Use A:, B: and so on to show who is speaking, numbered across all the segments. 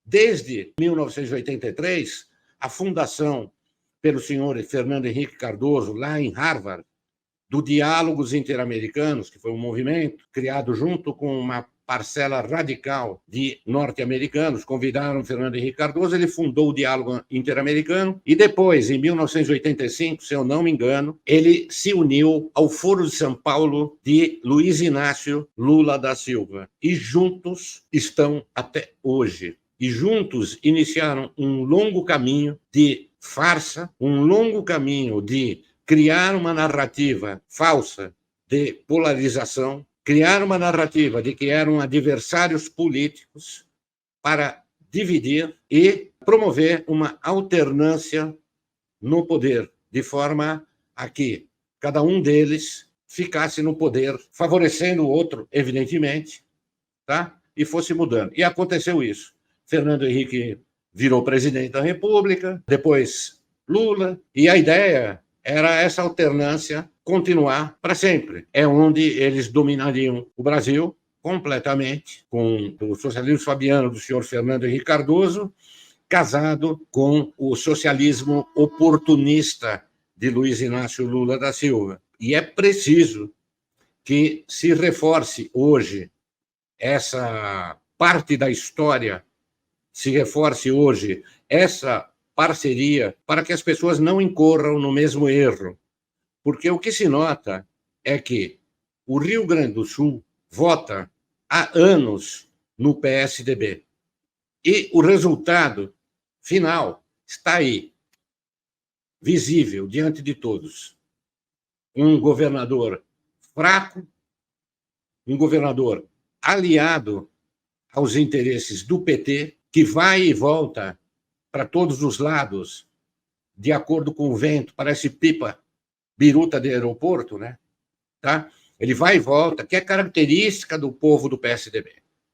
A: desde 1983, a fundação pelo senhor Fernando Henrique Cardoso, lá em Harvard, do Diálogos Interamericanos, que foi um movimento criado junto com uma parcela radical de norte-americanos, convidaram Fernando Henrique Cardoso, ele fundou o Diálogo Interamericano e depois, em 1985, se eu não me engano, ele se uniu ao Foro de São Paulo de Luiz Inácio Lula da Silva. E juntos estão até hoje. E juntos iniciaram um longo caminho de farsa, um longo caminho de criar uma narrativa falsa de polarização, criar uma narrativa de que eram adversários políticos para dividir e promover uma alternância no poder, de forma a que cada um deles ficasse no poder, favorecendo o outro, evidentemente, tá? E fosse mudando. E aconteceu isso. Fernando Henrique virou presidente da República, depois Lula, e a ideia era essa alternância continuar para sempre. É onde eles dominariam o Brasil completamente, com o socialismo fabiano do senhor Fernando Henrique Cardoso, casado com o socialismo oportunista de Luiz Inácio Lula da Silva. E é preciso que se reforce hoje essa parte da história, se reforce hoje essa parceria para que as pessoas não incorram no mesmo erro. Porque o que se nota é que o Rio Grande do Sul vota há anos no PSDB. E o resultado final está aí, visível diante de todos. Um governador fraco, um governador aliado aos interesses do PT, que vai e volta para todos os lados, de acordo com o vento, parece pipa biruta de aeroporto, né? Tá? Ele vai e volta, que é característica do povo do PSDB.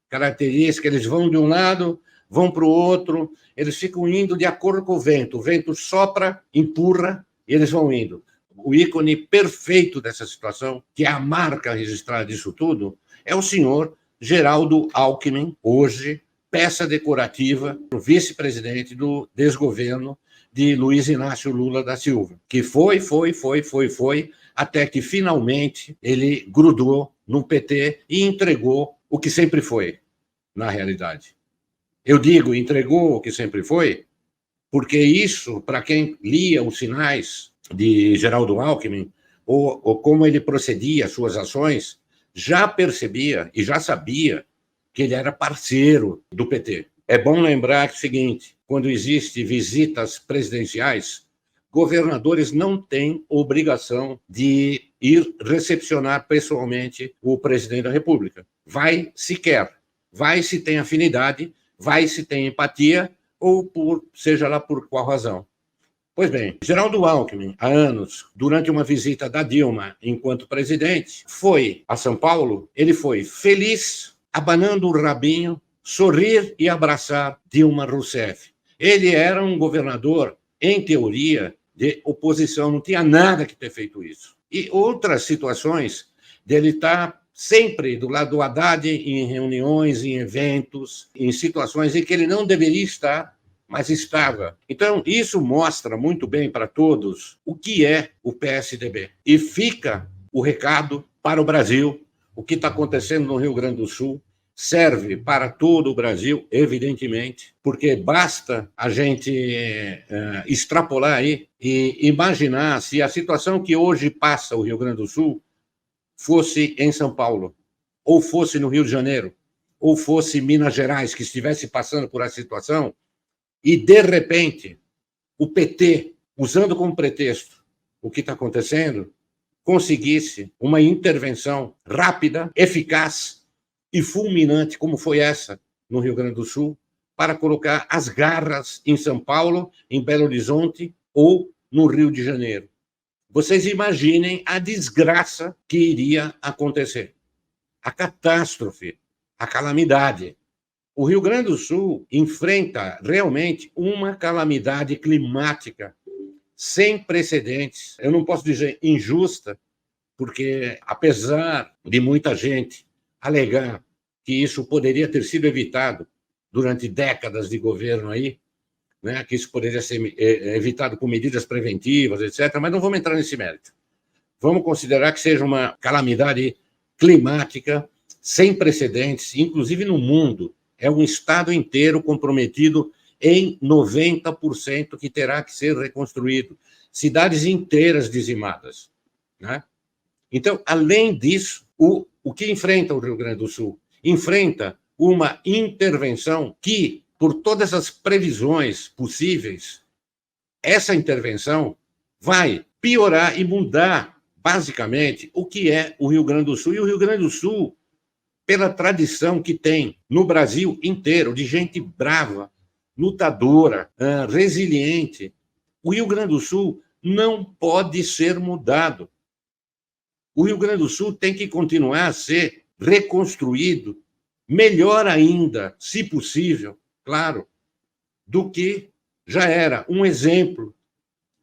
A: Característica, eles vão de um lado, vão para o outro, eles ficam indo de acordo com o vento sopra, empurra, e eles vão indo. O ícone perfeito dessa situação, que é a marca registrada disso tudo, é o senhor Geraldo Alckmin, hoje peça decorativa, o vice-presidente do desgoverno de Luiz Inácio Lula da Silva, que foi, até que finalmente ele grudou no PT e entregou o que sempre foi, na realidade. Eu digo entregou o que sempre foi, porque isso, para quem lia os sinais de Geraldo Alckmin, ou como ele procedia suas ações, já percebia e já sabia que ele era parceiro do PT. É bom lembrar que é o seguinte, quando existem visitas presidenciais, governadores não têm obrigação de ir recepcionar pessoalmente o presidente da República. Vai se quer, vai se tem afinidade, vai se tem empatia, ou seja lá por qual razão. Pois bem, Geraldo Alckmin, há anos, durante uma visita da Dilma enquanto presidente, foi a São Paulo, ele foi feliz, abanando o rabinho, sorrir e abraçar Dilma Rousseff. Ele era um governador, em teoria, de oposição, não tinha nada que ter feito isso. E outras situações dele estar sempre do lado do Haddad, em reuniões, em eventos, em situações em que ele não deveria estar, mas estava. Então, isso mostra muito bem para todos o que é o PSDB. E fica o recado para o Brasil, o que está acontecendo no Rio Grande do Sul, serve para todo o Brasil, evidentemente, porque basta a gente extrapolar aí e imaginar se a situação que hoje passa o Rio Grande do Sul fosse em São Paulo, ou fosse no Rio de Janeiro, ou fosse Minas Gerais, que estivesse passando por essa situação, e, de repente, o PT, usando como pretexto o que está acontecendo, conseguisse uma intervenção rápida, eficaz e fulminante, como foi essa no Rio Grande do Sul, para colocar as garras em São Paulo, em Belo Horizonte ou no Rio de Janeiro. Vocês imaginem a desgraça que iria acontecer, a catástrofe, a calamidade. O Rio Grande do Sul enfrenta realmente uma calamidade climática sem precedentes. Eu não posso dizer injusta, porque apesar de muita gente alegar que isso poderia ter sido evitado durante décadas de governo aí, né, que isso poderia ser evitado com medidas preventivas, etc., mas não vamos entrar nesse mérito. Vamos considerar que seja uma calamidade climática sem precedentes, inclusive no mundo. É um estado inteiro comprometido em 90% que terá que ser reconstruído. Cidades inteiras dizimadas, né? Então, além disso, o que enfrenta o Rio Grande do Sul? Enfrenta uma intervenção que, por todas as previsões possíveis, essa intervenção vai piorar e mudar, basicamente, o que é o Rio Grande do Sul. E o Rio Grande do Sul, pela tradição que tem no Brasil inteiro, de gente brava, lutadora, resiliente, o Rio Grande do Sul não pode ser mudado. O Rio Grande do Sul tem que continuar a ser reconstruído, melhor ainda, se possível, claro, do que já era um exemplo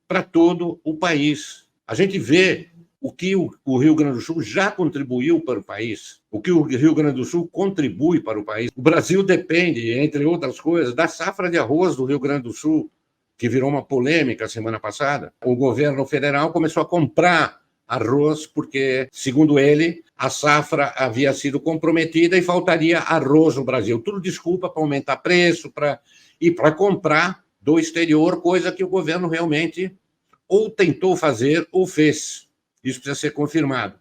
A: para todo o país. A gente vê o que o Rio Grande do Sul já contribuiu para o país, o que o Rio Grande do Sul contribui para o país. O Brasil depende, entre outras coisas, da safra de arroz do Rio Grande do Sul, que virou uma polêmica semana passada. O governo federal começou a comprar arroz porque, segundo ele, a safra havia sido comprometida e faltaria arroz no Brasil. Tudo desculpa para aumentar preço e para comprar do exterior, coisa que o governo realmente ou tentou fazer ou fez. Isso precisa ser confirmado.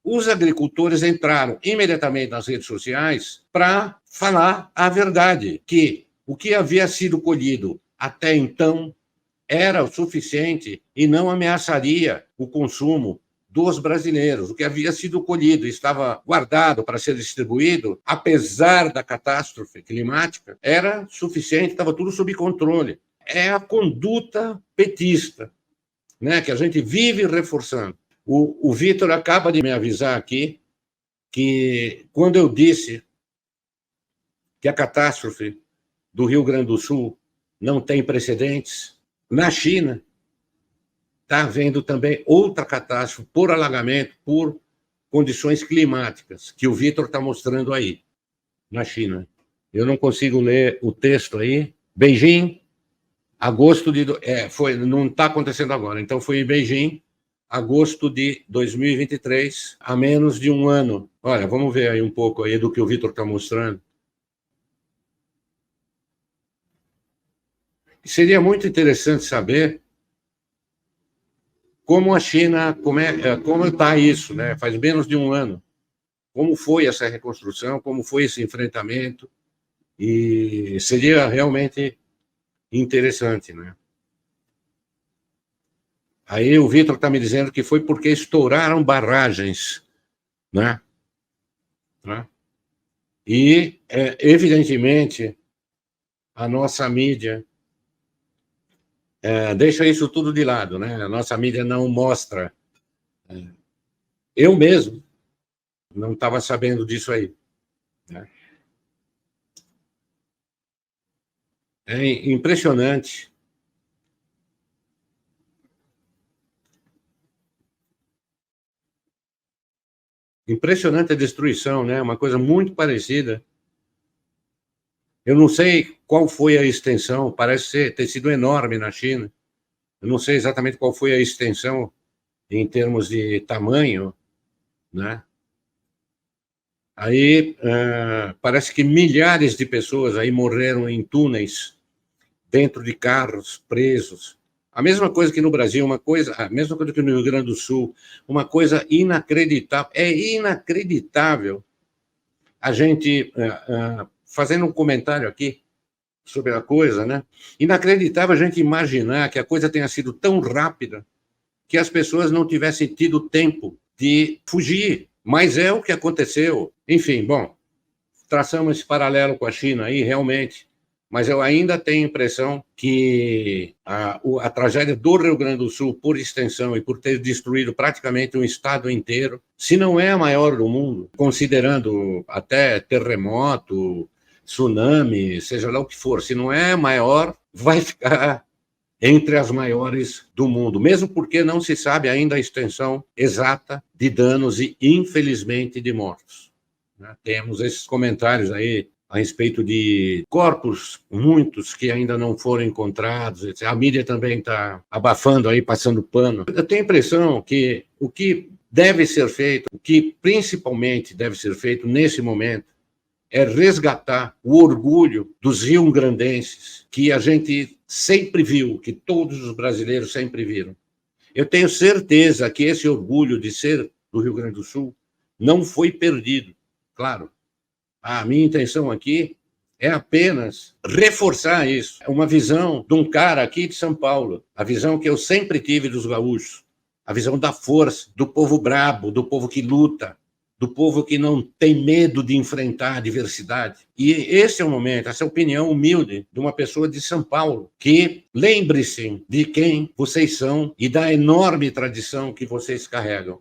A: Os agricultores entraram imediatamente nas redes sociais para falar a verdade, que o que havia sido colhido até então era o suficiente e não ameaçaria o consumo dos brasileiros. O que havia sido colhido estava guardado para ser distribuído, apesar da catástrofe climática, era suficiente, estava tudo sob controle. É a conduta petista, né, que a gente vive reforçando. O Vitor acaba de me avisar aqui que, quando eu disse que a catástrofe do Rio Grande do Sul não tem precedentes, na China está havendo também outra catástrofe por alagamento, por condições climáticas, que o Vitor está mostrando aí, na China. Eu não consigo ler o texto aí. Beijing, agosto de... não está acontecendo agora, então foi em Beijing, agosto de 2023, há menos de um ano. Olha, vamos ver aí um pouco aí do que o Vitor está mostrando. Seria muito interessante saber como a China, como está isso, né? Faz menos de um ano. Como foi essa reconstrução, como foi esse enfrentamento, e seria realmente interessante, né? Aí o Vitor está me dizendo que foi porque estouraram barragens, né? E, evidentemente, a nossa mídia deixa isso tudo de lado, né? A nossa mídia não mostra. Eu mesmo não estava sabendo disso aí, né? É impressionante. Impressionante a destruição, né? Uma coisa muito parecida. Eu não sei qual foi a extensão, parece ter sido enorme na China. Eu não sei exatamente qual foi a extensão em termos de tamanho, né? Aí parece que milhares de pessoas aí morreram em túneis, dentro de carros, presos. A mesma coisa que no Brasil, a mesma coisa que no Rio Grande do Sul, uma coisa inacreditável. É inacreditável a gente, fazendo um comentário aqui sobre a coisa, né? Inacreditável a gente imaginar que a coisa tenha sido tão rápida que as pessoas não tivessem tido tempo de fugir. Mas é o que aconteceu. Enfim, bom, traçamos esse paralelo com a China aí, realmente. Mas eu ainda tenho a impressão que a tragédia do Rio Grande do Sul, por extensão e por ter destruído praticamente um estado inteiro, se não é a maior do mundo, considerando até terremoto, tsunami, seja lá o que for, se não é a maior, vai ficar entre as maiores do mundo, mesmo porque não se sabe ainda a extensão exata de danos e, infelizmente, de mortos. Temos esses comentários aí a respeito de corpos, muitos que ainda não foram encontrados, etc. A mídia também está abafando aí, passando pano. Eu tenho a impressão que o que deve ser feito, o que principalmente deve ser feito nesse momento, é resgatar o orgulho dos rio-grandenses, que a gente sempre viu, que todos os brasileiros sempre viram. Eu tenho certeza que esse orgulho de ser do Rio Grande do Sul não foi perdido. Claro, a minha intenção aqui é apenas reforçar isso. É uma visão de um cara aqui de São Paulo, a visão que eu sempre tive dos gaúchos, a visão da força, do povo brabo, do povo que luta, do povo que não tem medo de enfrentar a adversidade. E esse é o momento, essa é a opinião humilde de uma pessoa de São Paulo, que lembre-se de quem vocês são e da enorme tradição que vocês carregam.